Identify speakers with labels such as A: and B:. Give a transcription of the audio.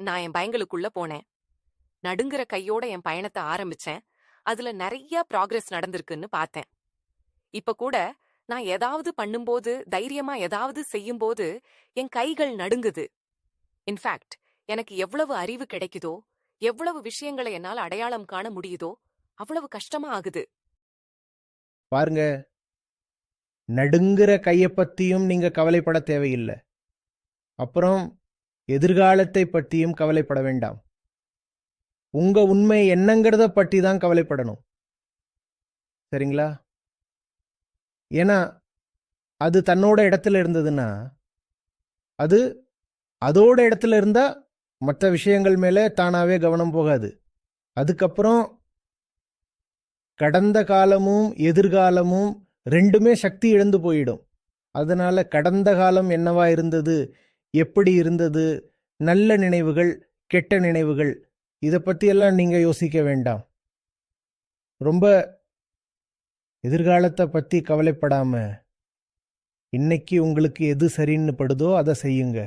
A: நான் என் பயங்களுக்குள்ள போனேன். நடுங்குற கையோட என் பயணத்தை ஆரம்பிச்சேன். அதுல நிறைய ப்ராக்ரஸ் நடந்திருக்குன்னு பார்த்தேன். இப்ப கூட நான் ஏதாவது பண்ணும்போது, தைரியமா ஏதாவது செய்யும்போது என் கைகள் நடுங்குது. இன்ஃபேக்ட் எனக்கு எவ்வளவு அறிவு கிடைக்குதோ, எவ்வளவு விஷயங்களை என்னால அடையாளம் காண முடியுதோ அவ்வளவு கஷ்டமா ஆகுது.
B: பாருங்க, நடுங்குற கையை பத்தியும் நீங்க கவலைப்பட தேவையில்லை. அப்புறம் எதிர்காலத்தை பற்றியும் கவலைப்பட வேண்டாம். உங்க உண்மை என்னங்கிறத பற்றி தான் கவலைப்படணும். சரிங்களா? ஏன்னா அது தன்னோட இடத்துல இருந்ததுன்னா, அது அதோட இடத்துல இருந்தா மற்ற விஷயங்கள் மேலே தானாவே கவனம் போகாது. அதுக்கப்புறம் கடந்த காலமும் எதிர்காலமும் ரெண்டுமே சக்தி இழந்து போயிடும். அதனால கடந்த காலம் என்னவா இருந்தது, எப்படி இருந்தது, நல்ல நினைவுகள், கெட்ட நினைவுகள், இதை பற்றியெல்லாம் நீங்க யோசிக்க வேண்டாம். ரொம்ப எதிர்காலத்தை பற்றி கவலைப்படாம இன்னைக்கு உங்களுக்கு எது சரின்னு படுதோ அதை செய்யுங்க.